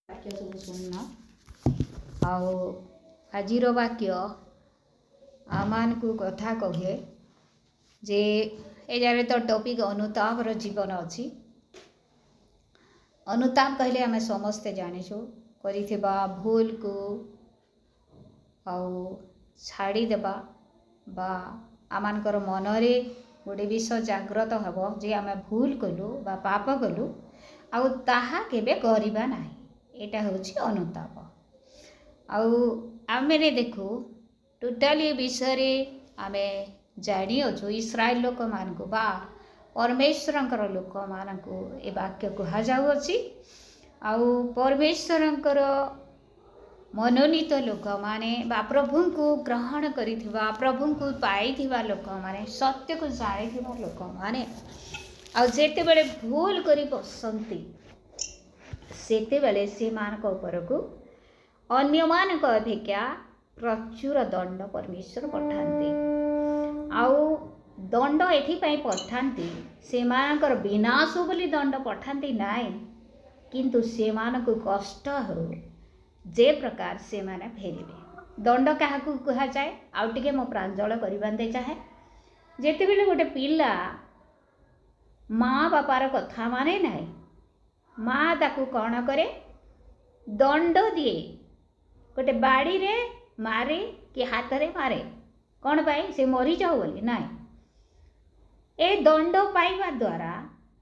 वाक्य सब शुणना आजिर वाक्य आमान को कथा कहे जे ए जारे तो टॉपिक अनुताप रो जीवन अच्छी। अनुताप कहले आम समस्ते जानिछु करिथिबा भूल को छाड़ी देबा बा आमानकर मनरे गोटे विषय जाग्रत हेबो जे आमे भूल कलु बा पाप कलु आउ ताहा केबे करिबा नाही। एटा होछि अनुताप। आमे देखु टोटाली विषय रे आमे जानी अछु इस्राएल लोक मानकु बा परमेश्वरंकर लोक मानकु ए वाक्य कहा जाउ अछि। आउ परमेश्वरंकर मनोनीत लोक माने बा प्रभु को ग्रहण करिथिबा प्रभु को पाइथिबा लोक माने सत्य को जानिथिबा लोक माने आउ जेते बेले भूल करी बसंती सेते बेले से मानक उपरकु अन्य मानक अपेक्षा प्रचुर दंड परमेश्वर पठांती। आउ दंड एथिपाई पठांती से मानकर विनाश बोली दंड पठांती नाई किंतु से मानक कष्ट हो जे प्रकार से माने फेरिबे। दंड काहाकु कहा जाए आउ टिके मो प्रांजल करिबांते चाहे जेते बेले गोटे पिला माँ बापार कथा माने नाई माँ ताकू कौन करे दंड दिए गोटे बाड़ी रे मारे कि हाथ रे मारे कौन पाई से मरी जाओ बोली नाई। ए दंड पाइबा द्वारा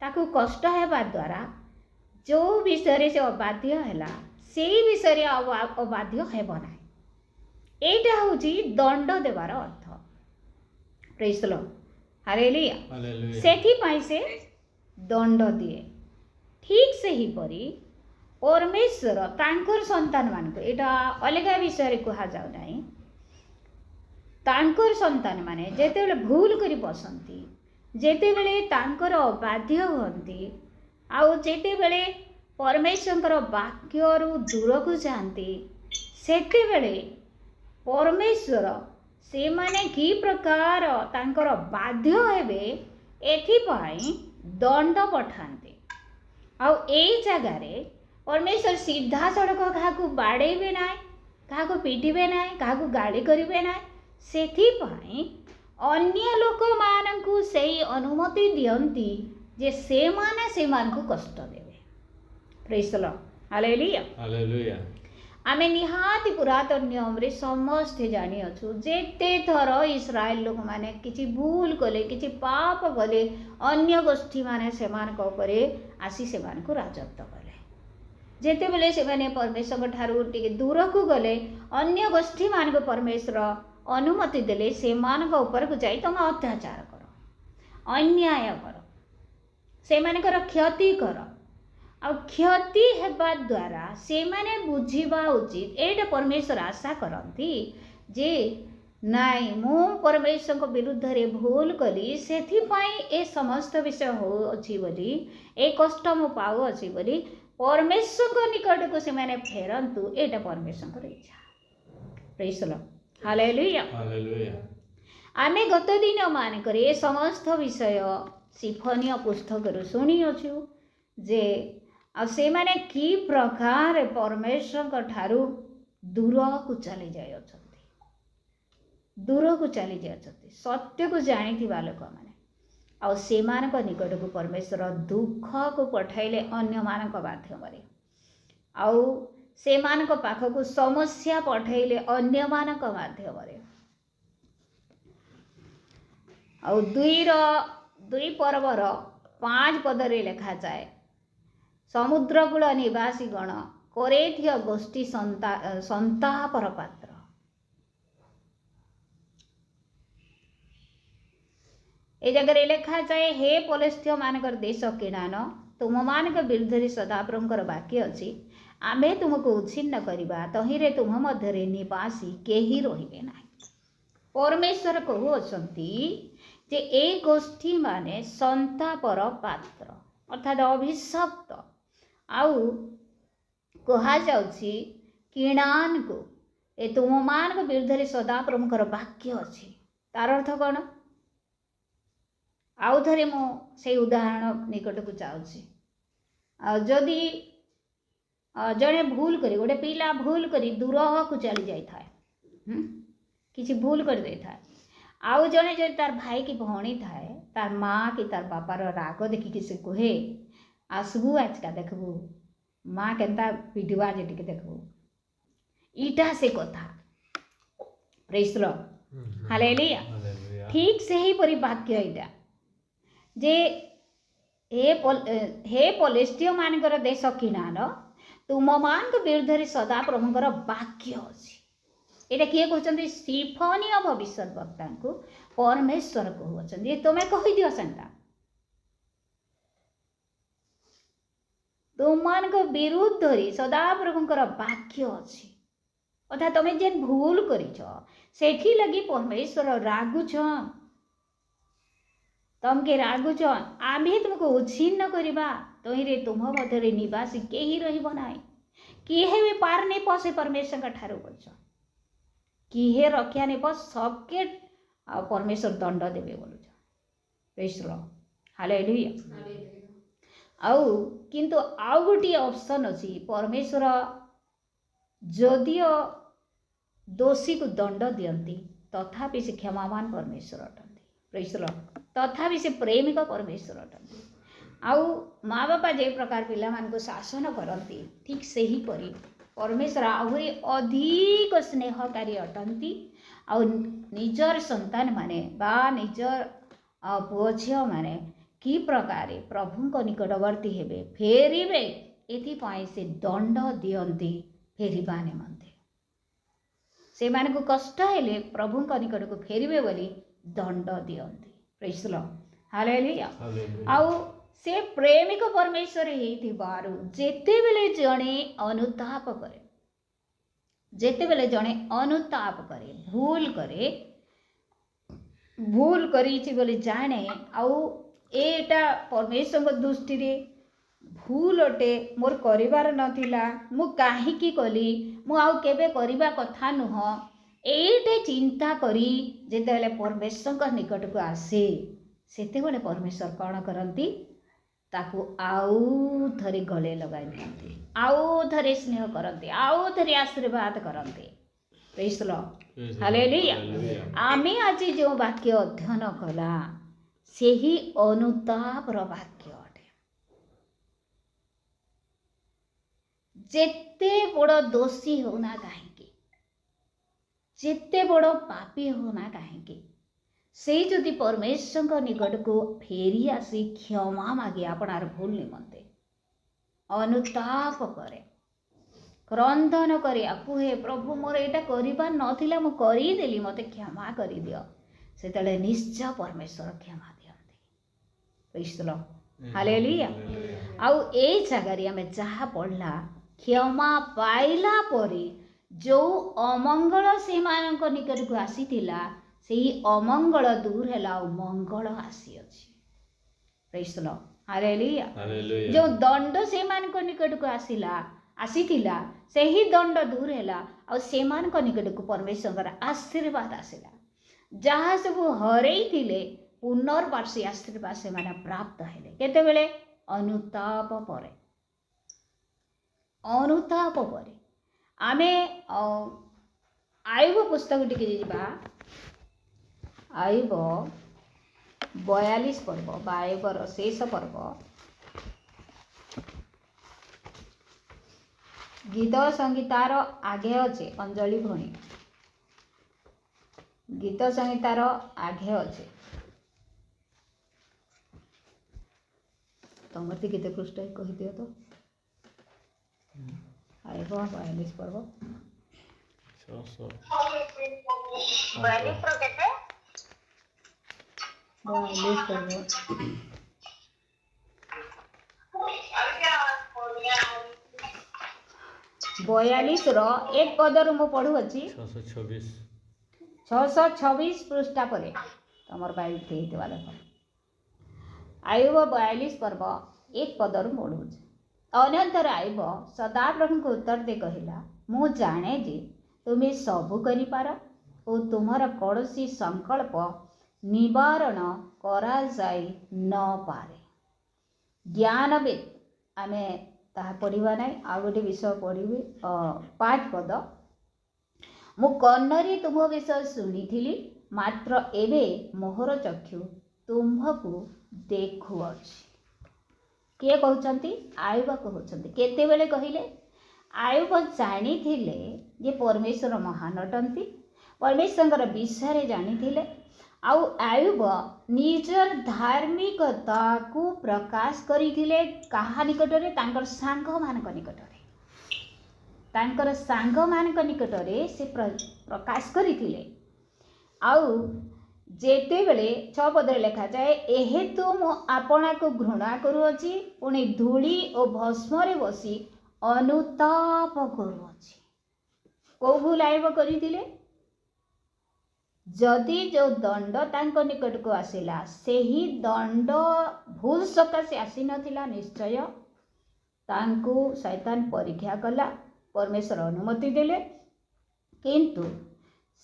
ताकू कष्ट हेबा द्वारा जो विषय से अबाध्य हैला से विषय अबाध्य हेब ना। एटा होची दंड देवार अर्थ। Praise the lord hallelujah. सेठी पाई से दंड दिए ठीक से ही परी परमेश्वर तांकर संतान मान को एटा अलग विषय रे कहा जाउ नाही। तांकर संतान माने जेते बेले भूल करी बसंती जेते बेले तांकर अबाध्य होंती आउ जेते बेले परमेश्वरंकर वाक्य रु दूर को जाती सेते बेले परमेश्वर से माने की प्रकार तांकर बाध्य हेबे एथिपाई दंड पठांती। आउ ए जगह रे परमेश्वर सीधा सड़क काहाकू बाड़ेबे नाय काहाकू पिटिबे नाय काहाकू गाली करिबे नाय सेथिपाई अन्य लोक मानकू सेही अनुमति दियंती जे से मानकू कष्ट देबे। Praise the lord hallelujah hallelujah. आमे निहाती पुरातन नियम रे समस्ते जानी अछु जेते थर इस्राएल लोक माने किछि भूल कले किछि पाप कले अन्य गोष्ठी माने सेमान को करे आसी सेमान को राजत्व कले जेते बेले से माने परमेश्वर ठारू टिके दूर को गले अन्य गोष्ठी मान को परमेश्वर अनुमति देले से मान को ऊपर को जाई तुम अत्याचार करो अन्याय करो से माने कर क्षति करो आ क्षति हेबा द्वारा से माने बुझिबा उचित एटा परमेश्वर आशा करंती जे नाई मु परमेश्वर को विरुद्ध रे भूल कली सेथि पाई ए समस्त विषय हो अछि बोली ए कष्ट मु पाउ अछि बोली परमेश्वर को निकट को से माने फेरंतु एटा परमेश्वर को इच्छा। Praise the lord hallelujah hallelujah. आमे गत दिन मान करे समस्त विषय सिफनिया पुस्तक रु सुनी अछु जे आ से माने की प्रकार परमेश्वर ठारू दूर को चली जाय दूर को चली जाय सत्य को जानी थी लोक माने आ से मानक निकट को परमेश्वर दुख को पठाइले अन्य मानक माध्यम रे आउ से मानक पाख को समस्या पठाइले अन्य मानक माध्यम रे आउ दुई पर्वर 5 पद रे लिखा जाए समुद्रकूल निवासी गण कोरेथिय गोष्ठी संतापर पात्र। ए जगह लिखा जाए हे पलेस्तीय मानकर देश किणान तुम मानक विरुद्ध सदाप्रभुंकर वाक्य अछि आमे तुमको उच्छिन्न करिबा तहिरे तुम मध्यरे निवासी केही रहिबे नाही। परमेश्वर कहू अछंती जे ए गोष्ठी माने संतापर पात्र अर्थात अभिशप्त आउ कहा जाउछि किणान को ए तुम मान को विरुद्ध सदा प्रभुकर वाक्य अछि तार अर्थ कौन आउ थरे मो से उदाहरण निकट को जाउछि जदि जड़े भूल करी गोटे पिला भूल करी दूर को चली जाए किसी भूल कर दे था आउ जड़े जो तार भाई की भौणी थाए तार माँ कि तार बापार राग देखिकी से कहे आसबू आजका देखबू माँ केन्ता पिटवा जे टिके देखबू ईटा से कथा प्रेज द लॉर्ड हालेलुया ठीक से ही परी वाक्य ईटा जे हे पलेस्टिय मानकर देश किनान तुम मान विरुद्ध सदा प्रभुंर वाक्य अच्छी यहाँ किए कहते सिफनीय भविष्य वक्ता को परमेश्वर कहते तुम्हें कहीदिव सेटा तुम मान विरुद्ध सदा प्रभुंर वाक्य अच्छी अर्थात तुम्हें जेन भूल कर लगी परमेश्वर रागुच तमके रागुच आम तुमको उच्छिन्न करवा तही तुम मध्य निवासी कहीं रहा किए भी पार नहीं पसे परमेश्वर ठार बोल किए रक्षा नहीं पस सबके परमेश्वर दंड देवे बोल प्रेज द लॉर्ड हालेलुया आउ किंतु आउ गोटे ऑप्शन अच्छी परमेश्वर जदियो दोषी को दंड दियंती तथापि से क्षमावान परमेश्वर अटंती प्रेज द लॉर्ड तथापि से प्रेमिक परमेश्वर अटंती आउ माँ बापा जे प्रकार पिला मान शासन करती ठीक से ही परी परमेश्वर आहरी अधिक स्नेहकारी अटंती आउ निजर संतान माने बा निजर पुओ झील माने कि प्रकार प्रभु निकटवर्ती हेबे फेरिबे एथिपाई से दंड दियंती फेरिबा निमंते से माने को कष्ट हेले प्रभु निकट को फेरिबे बोली दंड दियंती प्रेज द लॉर्ड हालेलुया आउ से प्रेमिक परमेश्वर जेते बेले जणे अनुताप करे जेते बेले जणे अनुताप करे भूल करी बोले जाने आउ एटा परमेश्वर दृष्टि रे भूल अटे मोर करिवार नथिला मु काहीकि कली मु आउ केबे करिबा कथा नुह एटे चिंता करी जेते बेले परमेश्वर निकट को आसे सेते बेले परमेश्वर कौन करती ताकू आउ थरे गले लगाई दिखती आउ थरे स्नेह करते आउ थरे आशीर्वाद करते प्रेज द लॉर्ड हालेलुया आमे आज जो वाक्य अध्ययन कला सेही अनुतापर वाक्य अटे जेते बड़ दोषी होना कहीं जेते बड़ पापी होना कहीं से जदि परमेश्वर निकट को फेरी आसी क्षमा मागे आपणार भूल निमंते अनुताप करे क्रंदन करे आपु हे प्रभु मोर एटा करिबा नथिला मु करी देली मते क्षमा करी दियो सेतले निश्चय परमेश्वर क्षमा दियंती प्रेज द लॉर्ड हालेलुया आउ ए जगारी हमें जहा पढ़ला क्षमा पाइला परे जो अमंगल से मानक निकट को आसीतिला से अमंगल दूर है मंगल आसी अच्छी प्रेज द लॉर्ड हालेलुया जो दंड से मानक निकट को आसीतिला से ही दंड दूर है आ से मानक निकट को परमेश्वर आशीर्वाद आसला जहाँ सब हरई थिले पुनर्बार से आशीर्वाद से माने प्राप्त हेले केतेबेले अनुताप परे आमे आयुब पुस्तक टिके जिबा आयुब 42 पर्व आयुबर शेष पर्व गीत संगीतार आगे अच्छे अंजलि भणी गीत संगीतार आगे अच्छे तुमर गीत पृष्ठ कही दियो तो आयुब 42 पर्व 42 रो एक पदर मु पढ़ू अच्छी 626 पृष्ठा पर तुम बाइल देख आयुब 42 पर्व एक पदर पढ़ू अनंतर आयुब सदा प्रभु को उत्तर दे कहला मु जाने जे तुम्हें सबू करिपार और तुम्हारा कौनसी संकल्प निवारण करा जाई न पारे ज्ञानविद आमे ତାହା ପଢ଼ିବା ନାହିଁ। ଆଉ ଗୋଟେ ବିଷୟ ପଢ଼ିବି 5 ପଦ। ମୁଁ କର୍ଣ୍ଣରେ ତୁମ ବିଷୟ ଶୁଣିଥିଲି, ମାତ୍ର ଏବେ ମୋହର ଚକ୍ଷୁ ତୁମ୍ଭକୁ ଦେଖୁଅଛି। କିଏ କହୁଛନ୍ତି? ଆୟୁବ କହୁଛନ୍ତି। କେତେବେଳେ କହିଲେ? ଆୟୁବ ଜାଣିଥିଲେ ଯେ ପରମେଶ୍ୱର ମହାନ ଅଟନ୍ତି, ପରମେଶ୍ୱରଙ୍କର ବିଷୟରେ ଜାଣିଥିଲେ। ଆଉ ଆୟୁବ ନିଜର ଧାର୍ମିକତାକୁ ପ୍ରକାଶ କରିଥିଲେ କାହା ନିକଟରେ? ତାଙ୍କର ସାଙ୍ଗମାନଙ୍କ ନିକଟରେ। ତାଙ୍କର ସାଙ୍ଗମାନଙ୍କ ନିକଟରେ ସେ ପ୍ରକାଶ କରିଥିଲେ। ଆଉ ଯେତେବେଳେ 6 ପଦରେ ଲେଖାଯାଏ, ଏହେତୁ ମୁଁ ଆପଣାକୁ ଘୃଣା କରୁଅଛି, ପୁଣି ଧୂଳି ଓ ଭସ୍ମରେ ବସି ଅନୁତାପ କରୁଅଛି। କୋଉ ଭୁଲ ଆୟୁବ କରିଥିଲେ? ଯଦି ଯେଉଁ ଦଣ୍ଡ ତାଙ୍କ ନିକଟକୁ ଆସିଲା, ସେହି ଦଣ୍ଡ ଭୁଲ ସକାଶେ ଆସିନଥିଲା, ନିଶ୍ଚୟ ତାଙ୍କୁ ଶୈତାନ ପରୀକ୍ଷା କଲା, ପରମେଶ୍ୱର ଅନୁମତି ଦେଲେ। କିନ୍ତୁ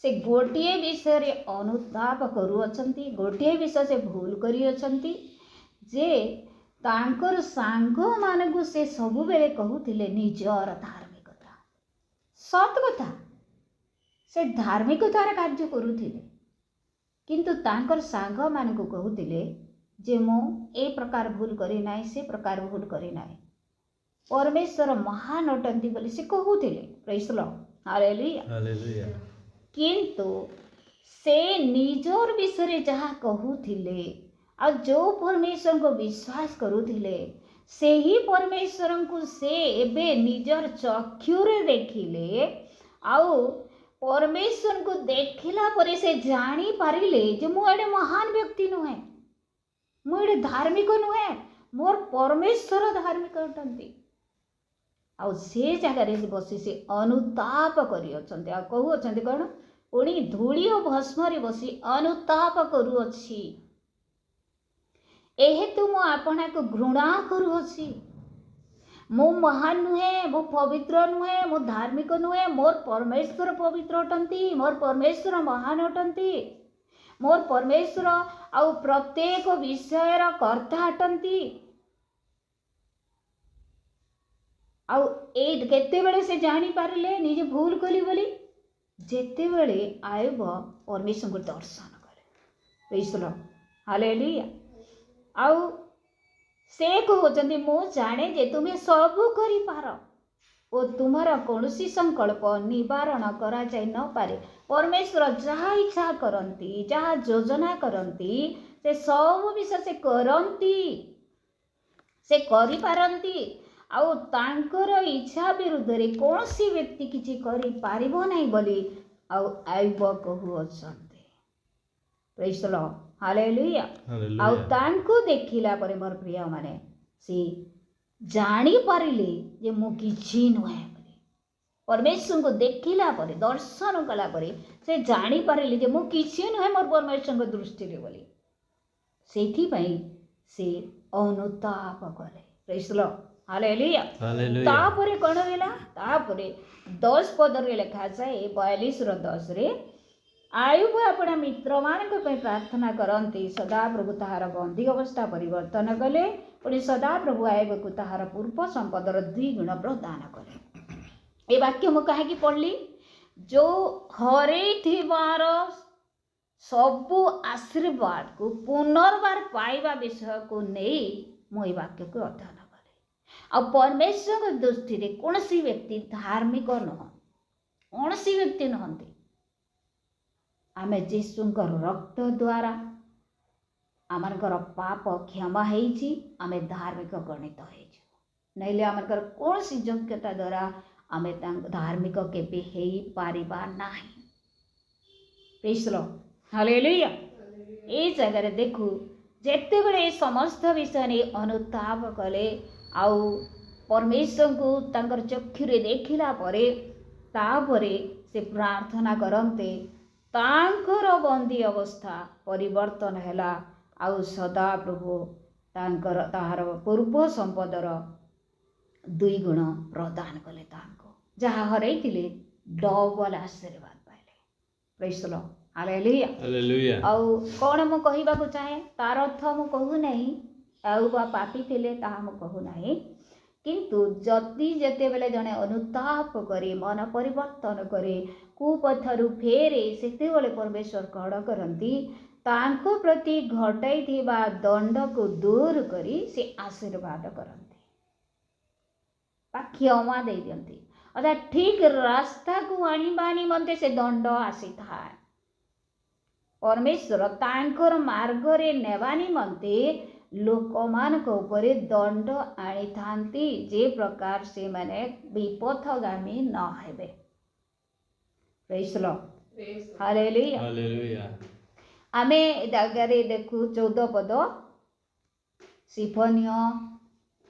ସେ ଗୋଟିଏ ବିଷୟରେ ଅନୁତାପ କରୁଅଛନ୍ତି, ଗୋଟିଏ ବିଷୟ ସେ ଭୁଲ କରିଅଛନ୍ତି ଯେ ତାଙ୍କର ସାଙ୍ଗମାନଙ୍କୁ ସେ ସବୁବେଳେ କହୁଥିଲେ ନିଜର ଧାର୍ମିକତା। ସତ କଥା, ସେ ଧାର୍ମିକତାର କାର୍ଯ୍ୟ କରୁଥିଲେ, କିନ୍ତୁ ତାଙ୍କର ସାଙ୍ଗମାନଙ୍କୁ କହୁଥିଲେ ଯେ ମୁଁ ଏ ପ୍ରକାର ଭୁଲ କରିନାହିଁ, ସେ ପ୍ରକାର ଭୁଲ କରିନାହିଁ। ପରମେଶ୍ୱର ମହାନ ଅଟନ୍ତି ବୋଲି ସେ କହୁଥିଲେ। ପ୍ରେଜ୍ ଦ ଲର୍ଡ, ହାଲେଲୁୟା। କିନ୍ତୁ ସେ ନିଜର ବିଷୟରେ ଯାହା କହୁଥିଲେ ଆଉ ଯେଉଁ ପରମେଶ୍ୱରଙ୍କୁ ବିଶ୍ୱାସ କରୁଥିଲେ, ସେହି ପରମେଶ୍ୱରଙ୍କୁ ସେ ଏବେ ନିଜର ଚକ୍ଷୁରେ ଦେଖିଲେ। ଆଉ ପରମେଶ୍ୱରଙ୍କୁ ଦେଖିଲା ପରେ ସେ ଜାଣିପାରିଲେ ଯେ ମୁଁ ଏଡ଼େ ମହାନ ବ୍ୟକ୍ତି ନୁହେଁ, ମୁଁ ଏଡ଼େ ଧାର୍ମିକ ନୁହେଁ, ମୋର ପରମେଶ୍ୱର ଧାର୍ମିକ ଅଟନ୍ତି। ଆଉ ସେ ଜାଗାରେ ବସି ସେ ଅନୁତାପ କରିଅଛନ୍ତି। ଆଉ କହୁଅଛନ୍ତି କ'ଣ? ପୁଣି ଧୂଳି ଓ ଭସ୍ମରେ ବସି ଅନୁତାପ କରୁଅଛି। ଏହେତୁ ମୁଁ ଆପଣାକୁ ଘୃଣା କରୁଅଛି। ମୁଁ ମହାନ ନୁହେଁ, ମୁଁ ପବିତ୍ର ନୁହେଁ, ମୁଁ ଧାର୍ମିକ ନୁହେଁ, ମୋର ପରମେଶ୍ୱର ପବିତ୍ର ଅଟନ୍ତି, ମୋର ପରମେଶ୍ୱର ମହାନ ଅଟନ୍ତି, ମୋର ପରମେଶ୍ୱର ଆଉ ପ୍ରତ୍ୟେକ ବିଷୟର କର୍ତ୍ତା ଅଟନ୍ତି। ଆଉ ଏଇ କେତେବେଳେ ସେ ଜାଣିପାରିଲେ ନିଜେ ଭୁଲ କଲି ବୋଲି? ଯେତେବେଳେ ଆୟୁବ ପରମେଶ୍ୱରଙ୍କୁ ଦର୍ଶନ କଲେ। ପ୍ରେଜ୍ ଦ ଲର୍ଡ, ହାଲେଲୁୟା। ଆଉ ସେ କହୁଛନ୍ତି, ମୁଁ ଜାଣେ ଯେ ତୁମେ ସବୁ କରିପାର ଓ ତୁମର କୌଣସି ସଂକଳ୍ପ ନିବାରଣ କରାଯାଇ ନପାରେ। ପରମେଶ୍ୱର ଯାହା ଇଚ୍ଛା କରନ୍ତି, ଯାହା ଯୋଜନା କରନ୍ତି, ସେ ସବୁ ବିଷୟ ସେ କରନ୍ତି, ସେ କରିପାରନ୍ତି। ଆଉ ତାଙ୍କର ଇଚ୍ଛା ବିରୁଦ୍ଧରେ କୌଣସି ବ୍ୟକ୍ତି କିଛି କରିପାରିବ ନାହିଁ ବୋଲି ଆଉ ଆୟୁବ କହୁଅଛନ୍ତି। ପ୍ରେଜ୍ ଦ ଲର୍ଡ, ହାଲେଲୁୟା। ଆଉ ତାଙ୍କୁ ଦେଖିଲା ପରେ ମୋର ପ୍ରିୟମାନେ, ସେ ଜାଣିପାରିଲେ ଯେ ମୁଁ କିଛି ନୁହେଁ ବୋଲି। ପରମେଶ୍ୱରଙ୍କୁ ଦେଖିଲା ପରେ, ଦର୍ଶନ କଲା ପରେ ସେ ଜାଣିପାରିଲେ ଯେ ମୁଁ କିଛି ନୁହେଁ ମୋର ପରମେଶ୍ୱରଙ୍କ ଦୃଷ୍ଟିରେ ବୋଲି। ସେଇଥିପାଇଁ ସେ ଅନୁତାପ କଲେ। ପ୍ରେଜ୍ ଦ ଲର୍ଡ, ହାଲେଲୁୟା। ତାପରେ କ'ଣ ହେଲା? ତାପରେ 10 ପଦରେ ଲେଖାଯାଏ, 42:10, ଆୟୁବ ଆପଣା ମିତ୍ରମାନଙ୍କ ପାଇଁ ପ୍ରାର୍ଥନା କରନ୍ତି, ସଦାପ୍ରଭୁ ତାହାର ବନ୍ଦୀ ଅବସ୍ଥା ପରିବର୍ତ୍ତନ କଲେ, ପୁଣି ସଦାପ୍ରଭୁ ଆୟୁବକୁ ତାହାର ପୂର୍ବ ସମ୍ପଦର 2 ଗୁଣ ପ୍ରଦାନ କଲେ। ଏ ବାକ୍ୟ ମୁଁ କାହିଁକି ପଢ଼ିଲି? ଯେଉଁ ହରେଇଥିବାର ସବୁ ଆଶୀର୍ବାଦକୁ ପୁନର୍ବାର ପାଇବା ବିଷୟକୁ ନେଇ ମୁଁ ଏ ବାକ୍ୟକୁ ଅଧ୍ୟୟନ କଲି। ଆଉ ପରମେଶ୍ୱରଙ୍କ ଦୃଷ୍ଟିରେ କୌଣସି ବ୍ୟକ୍ତି ଧାର୍ମିକ ନୁହଁ, କୌଣସି ବ୍ୟକ୍ତି ନୁହନ୍ତି। ଆମେ ଯୀଶୁଙ୍କର ରକ୍ତ ଦ୍ୱାରା ଆମଙ୍କର ପାପ କ୍ଷମା ହେଇଛି, ଆମେ ଧାର୍ମିକ ଗଣିତ ହେଇଛୁ। ନହେଲେ ଆମଙ୍କର କୌଣସି ଯୋଗ୍ୟତା ଦ୍ୱାରା ଆମେ ଧାର୍ମିକ କେବେ ହେଇପାରିବା ନାହିଁ। ପ୍ରେଜ୍ ଦ ଲର୍ଡ, ହାଲେଲୁୟା। ଏଇ ଜାଗାରେ ଦେଖୁ, ଯେତେବେଳେ ଏ ସମସ୍ତ ବିଷୟ ନେଇ ଅନୁତାପ କଲେ ଆଉ ପରମେଶ୍ୱରଙ୍କୁ ତାଙ୍କର ଚକ୍ଷୁରେ ଦେଖିଲା ପରେ, ତାପରେ ସେ ପ୍ରାର୍ଥନା କରନ୍ତେ, ତାଙ୍କର ବନ୍ଦୀ ଅବସ୍ଥା ପରିବର୍ତ୍ତନ ହେଲା। ଆଉ ସଦାପ୍ରଭୁ ତାହାର ପୂର୍ବ ସମ୍ପଦର 2 ଗୁଣ ପ୍ରଦାନ କଲେ ତାଙ୍କୁ। ଯାହା ହରେଇଥିଲେ ଡବଲ ଆଶୀର୍ବାଦ ପାଇଲେ। ପ୍ରେଜ୍ ଦ ଲର୍ଡ, ହାଲେଲୁୟା। ଆଉ କ'ଣ ମୁଁ କହିବାକୁ ଚାହେଁ, ତାର ଅର୍ଥ ମୁଁ କହୁନାହିଁ ଆୟୁବ ପାପୀ ଥିଲେ, ତାହା ମୁଁ କହୁନାହିଁ। किंतु जदि जेतेबेले जड़े अनुताप करे मन परिवर्तन करे कुपथरु फेरे सेतेबेले परमेश्वर कण करती तांको प्रति घटाई दंड को दूर करी से आशीर्वाद करती क्षमा दे दियंती अर्थात ठीक रास्ता को आनिबा निमंते से दंड आसी थाए परमेश्वर तांकर मार्ग रे नेबा निमंते लोक मानक उपरे दंड आनी थांती जे प्रकार से माने विपथगामी न हेबे। Praise the lord hallelujah hallelujah. आमे जागारे देखु 14 पद सिफनिय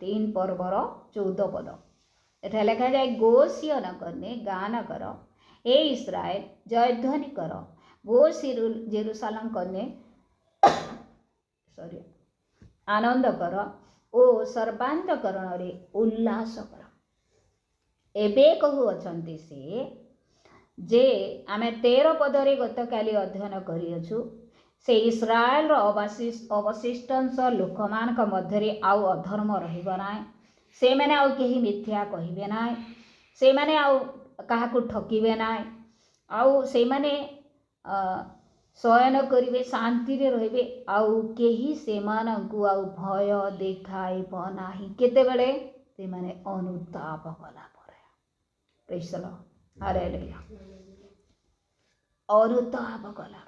3 पर्वर 14 पद एटा लिखा जाए गोसियन करने गान कर ए इस्राएल जयध्वनि कर गो जेरूशलेम करने सॉरी आनंद कर ओ सर्वांतकरण रे उल्लास कर। एबे कहू अछंती से जे आमे 13 पदरे गत काली अध्ययन करियछु से इस्राएल अवशिष्टांश लोक मानक मध्यरे आउ अधर्म रहिबा नाय से माने आउ केही मिथ्या कहिबे नाय से माने आउ काहाकू ठकिबे नाय आउ से माने शयन करिवे शांति रे रहिबे आउ केही से मानकू आउ भय देखाइब नाही केतेबेले से माने अनुताप कला परे। प्रेज द लॉर्ड हालेलुया अनुताप कला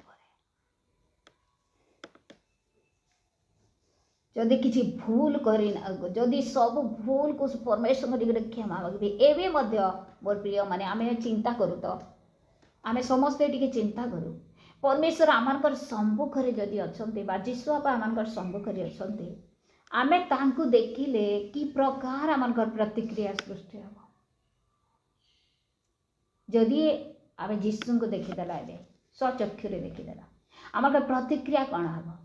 जदि किसी भूल करी जदि सब भूल को परमेश्वर क्षमा मागे एवं मोर प्रिय माने आमे चिंता करूँ तो आमे समस्ते टिके चिंता करूँ परमेश्वर आमर सम्मुखें जदि अच्छा जीशु बापा आमर सम्मुखें अच्छा आमे तांकु देखिले कि प्रकार आमर प्रतिक्रिया सृष्टि हम जदि आमे जीशु को देखीदेला स्वचक्षु देखीदेला आमर प्रतिक्रिया कौन हम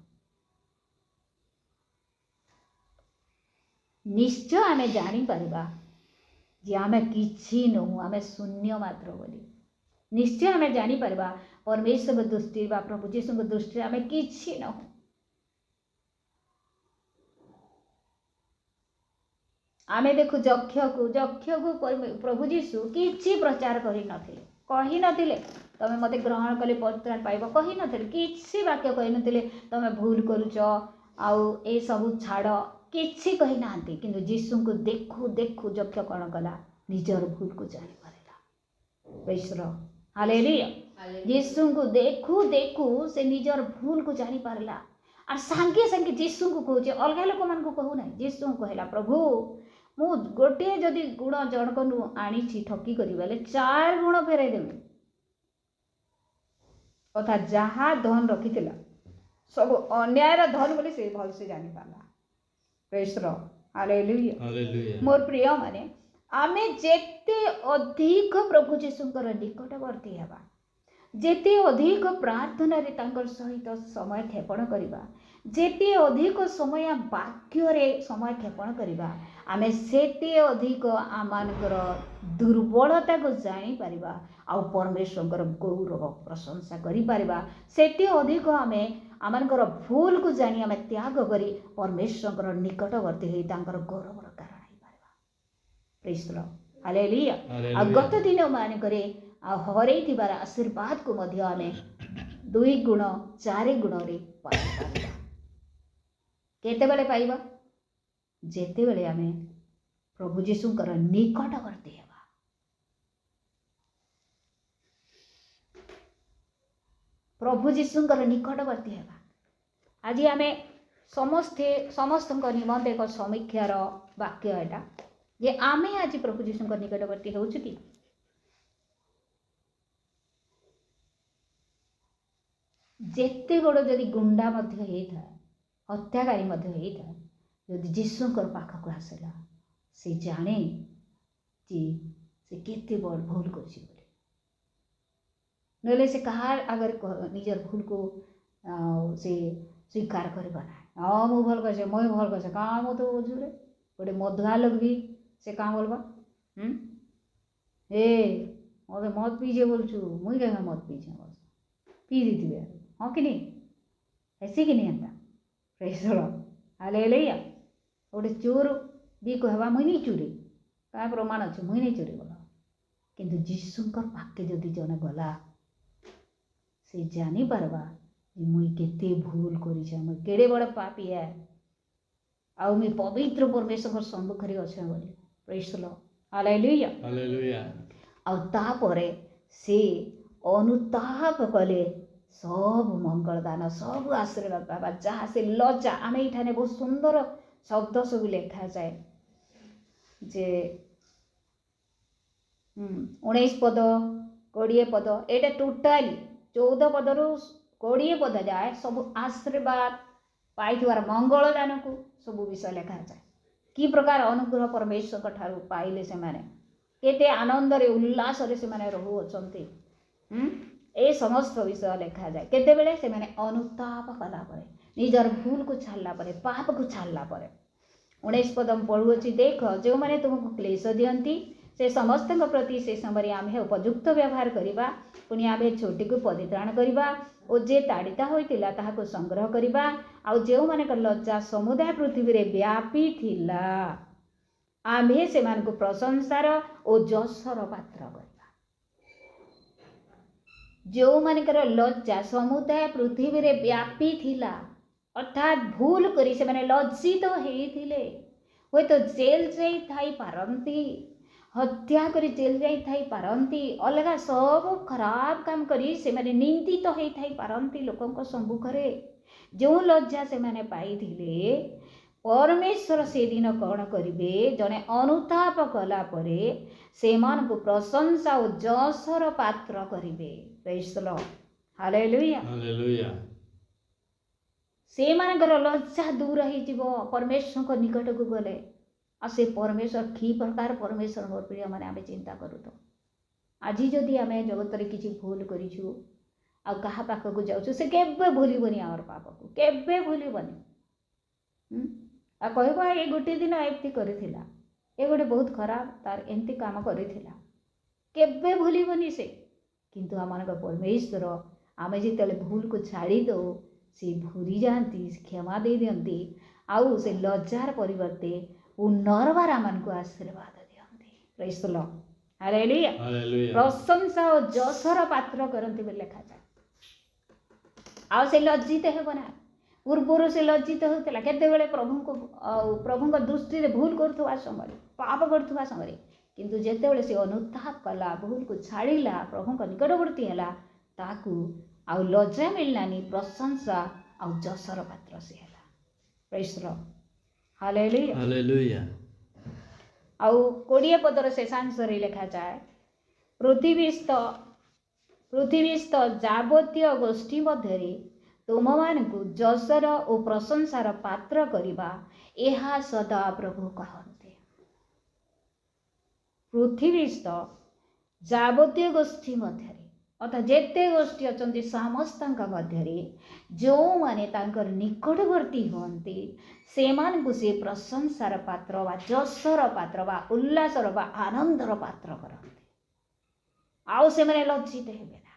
निश्चय आमे जानी पारिबा जे आमे किछि नहु आमे शून्य मात्र बोली निश्चय आमे जानी पारिबा परमेश्वर दृष्टि बा प्रभु जीशु दृष्टि आमे किछि नहु। आमे देखु जक्ष को प्रभु जीशु किछि प्रचार करि नथिले कहि नथिले तमे मते ग्रहण कले परित्राण पाइबो कहि नथिले किछि वाक्य कहि नथिले तमे भूल करूछ आउ ए सब छाड़ किछि कही नांती किंतु जीशु को देखु देखु जक्ष कौन कला निजर भूल को जानी पारेला। प्रेज द लॉर्ड हालेलुया जीशु को देखु देखु से निजर भूल को जानी पारेला और सांगे सांगे जीशु को कहूचे अलग लोक मान को कहू ना जीशु को कहला प्रभु मु गोटे जदि गुण जनक नु आनी ठकी करी बेले 4 गुण फेराई देबी अर्थात जहा धन रखिथिला सब अन्याय धन बोली से भल से जानी पाला। Praise the lord hallelujah hallelujah. मोर प्रिय माने आमे जेते अधिक प्रभु जीशुंकर निकटवर्ती हेबा जेते अधिक प्रार्थना रे तांकर सहित समय क्षेपण करिबा जेते अधिक समय वाक्य रे समय क्षेपण करिबा आमे सेते अधिक आमानकर दुर्बलता को जानी पारिबा आ परमेश्वरकर गौरव प्रशंसा करि पारिबा सेते अधिक आमे आमानकर भूल को जानी आमे त्याग करी परमेश्वरकर निकटवर्ती होई तांकर गौरवर कारण होई पारिबा। Praise the lord hallelujah. आ गत दिन माने करे हरई थिबार आशीर्वाद को मध्य आमे 2 गुण 4 गुण रे पाई पारिबा केते बेले पाइबा जेते बेले आमे प्रभु जीशुंकर निकटवर्ती हेबा। प्रभु जीशुंकर निकटवर्ती हेबा आज आमे समस्त निमंते एक समीक्षार वाक्य एटा जे आमे आज प्रभु जीशुंकर निकटवर्ती होउछु कि जेते बड़ जदि गुंडा मध्य होता हत्याकारी मध्य होता जदि जीशुंकर पाखक आसला से जाने जे से केते बड़ भूल करछि बोली नले से कहार अगर निजर भूल को से स्वीकार करबा ना हाँ मु भल करछे मैं भल करछे का मो तो बुझुरे गोटे मधुआ लोग भी से का बोलबा ए मते मत पीजे बोलछु मुई कहे मत पीजे बस पी दीथिबे हाँ कि नहीं ऐसे कि नहीं आता प्रेज द लॉर्ड हालेलुया गोटे चोर भी कहवा मुई नहीं चोरी क्या प्रमाण अच्छे मुई नहीं चोरी गला किंतु जीशुंकर पाके जदि जने गला से जानी पारबा कि मुई केते भूल करी मुई केड़े बड़ पापी है आउ मुई पवित्र परमेश्वर सम्मुख रे अच्छे बोली praise the lord hallelujah hallelujah आउ तापरे से अनुताप कले सब मंगलदान सब आशीर्वाद पाबा जहाँ से लज्जा आम ये बहुत सुंदर शब्द सब लिखा जाए जे 19 पद 20 पद ये टोटाली 14 पद रु 20 पद जाए सब आशीर्वाद पाई मंगलदान को सब विषय लिखा जाए कि प्रकार अनुग्रह परमेश्वर ठारू पाइले से माने केते आनंद रे उल्लास रे से माने रहू अछंती ए समस्त विषय लिखा जाए केते बेले से माने अनुताप कला परे निजर भूल को छाड़ला परे पाप को छाड़ला परे 19 पदम पढ़ुअछि देख जो माने तुमको क्लेश दियंती से समस्त प्रति से समय आमे उपयुक्त व्यवहार करिबा पुणी आमे छोटी को परित्राण करिबा और जे ताड़िता होइतिला ताहाको संग्रह करिबा आ जो माने लज्जा समुदाय पृथ्वी रे व्यापी थिला आमे से मानको प्रशंसार और जसर पात्र करिबा जो मानकर लज्जा समुदाय पृथ्वी रे व्यापी थिला अर्थात भूल करी से माने लज्जित होइथिले होय तो जेल जाई थाई पारंती हत्या करी जेल जाई थाई पारंती अलगा सब खराब काम करी से माने निंदित होई थाई पारंती लोकंक सम्मुख रे जो लज्जा से माने पाइथिले परमेश्वर से दिन कौन करिवे जने अनुताप कला परे सेमान को प्रशंसा और जसर पात्र करिवे praise the lord hallelujah hallelujah से मानकर लज्जा दूर ही जीवो परमेश्वर को निकट को गले आ से परमेश्वर की प्रकार परमेश्वर मोर प्रिय माने आमे चिंता करू तो आज जदि आमे जगत रे किछि भूल करिछु आ कहा पाख को जाउछु से केबे भूलिबनी आवर पाप को केबे भूलिबनी आ कहबा ए गोटे दिन एमती करिथिला ए गोटे बहुत खराब तार एमती काम करिथिला केबे भूलिबनी से किंतु आमनक परमेश्वर आमे जेतले भूल को छाड़ी दो से भूली जाती क्षमा दे दियंती आउ से लज्जार परिवर्ते पुनर्बार आमनक आशीर्वाद दियंती praise the lord hallelujah hallelujah प्रशंसा और जसर पात्र करंती बे लिखा जाए आउ से लज्जित हेबना पूर्वर से लज्जित होता केते प्रभु को प्रभु दृष्टि रे भूल करुवा समय पाप करुवा समय किंतु जेते से अनुताप कला भूल को छाड़िला प्रभु निकटवर्ती है ताकू आउ लज्जा मिललानी प्रशंसा आउ जसर पात्र से है praise the lord hallelujah hallelujah आउ 20 पदर शेषांश रे लिखा जाए पृथ्वीस्थ जावतीय गोष्ठी मध्य तुम मानकु जसर और प्रशंसार पात्र करिबा एहा सदा प्रभु कहते पृथ्वीस्थ जावतीय गोष्ठी मध्य अर्थात जेते गोष्ठी अचंती समस्तक मध्य जो माने तांकर निकटवर्ती होती से मानकु से प्रशंसार पात्र वा जसर पात्र वा उल्लासर वा आनंदर पात्र करते आउ से माने लज्जित हेबे ना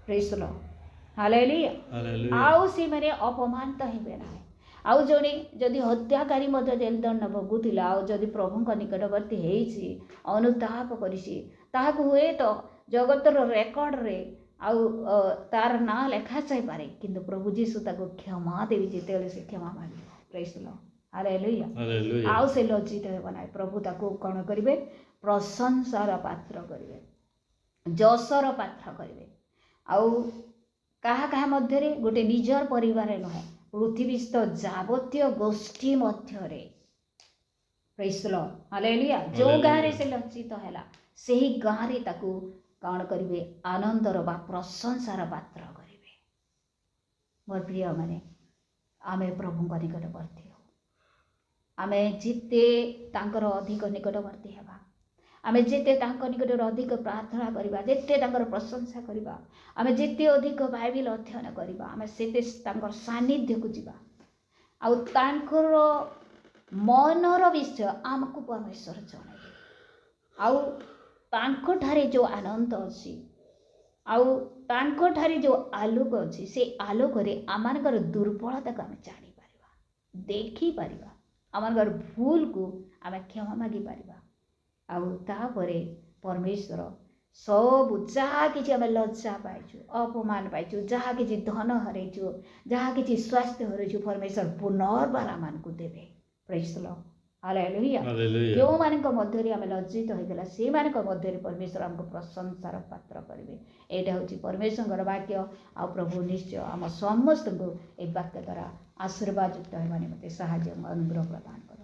प्रेज द लॉर्ड हालेलुया आउ से माने अपमानित हेबे ना आउ जणे जदि हत्याकारी मध्य जेल दंड भोगुथिला आउ जदि प्रभु निकटवर्ती हेछि अनुताप करिछि ताहाकु हुए तो जगतर रेकर्ड रे आउ तार ना लेखा जाय पारे किंतु प्रभु जीशु ताको क्षमा देवी जेतेले से क्षमा मांगे praise the lord hallelujah hallelujah आउ से लज्जित हेबे ना प्रभु ताको कोन करिवे प्रशंसार पात्र करिवे जसर पात्र करिवे आउ कहा कहा मध्य गोटे निजर परिवार नुहे पृथ्वीस्थ जावतीय गोष्ठी मध्य प्रेज द लॉर्ड हालेलुया जो गाँव से लज्जित हैला सेही गाँव रे ताकू कौन करिवे आनंदर बा प्रशंसार पात्र करिवे मोर प्रिय माने आमे प्रभु निकटवर्ती हो आमे जिते तांकर अधिक निकटवर्ती हेबा आमे जेते तांकर निकट अधिक प्रार्थना करिबा जेते तांकर प्रशंसा करिबा आमे जेते अधिक बाइबल अध्ययन करिबा आमे सेते तांकर सानिध्य को जिबा आ तांकर मनर विषय आमको परमेश्वर जणाइबे आउ तांको ठारे जो आनंद अच्छी आउ तांको ठारे जो आलोक अच्छी से आलोक रे आमानकर दुर्बलता को आमे जानि पारिबा देखि पारिबा आमर भूल को आम क्षमा मागी पारिबा आउे परमेश्वर सब जहाँ कि आम लज्जा पाइचु अपमान पाइचु जहाँ कि धन हरइचु जहाँ कि स्वास्थ्य हरइचु परमेश्वर पुनर्बार आम को देवे प्रेज द लॉर्ड हालेलुया जो मानक मध्य आम लज्जित होइगला से मानक मध्य परमेश्वर आमको प्रशंसार पात्र करेंगे। यहाँ हूँ परमेश्वर वाक्य आ प्रभु निश्चय आम समस्त को ए वाक्य द्वारा आशीर्वाद युक्त होने मत साहाय्य अनुग्रह प्रदान कर।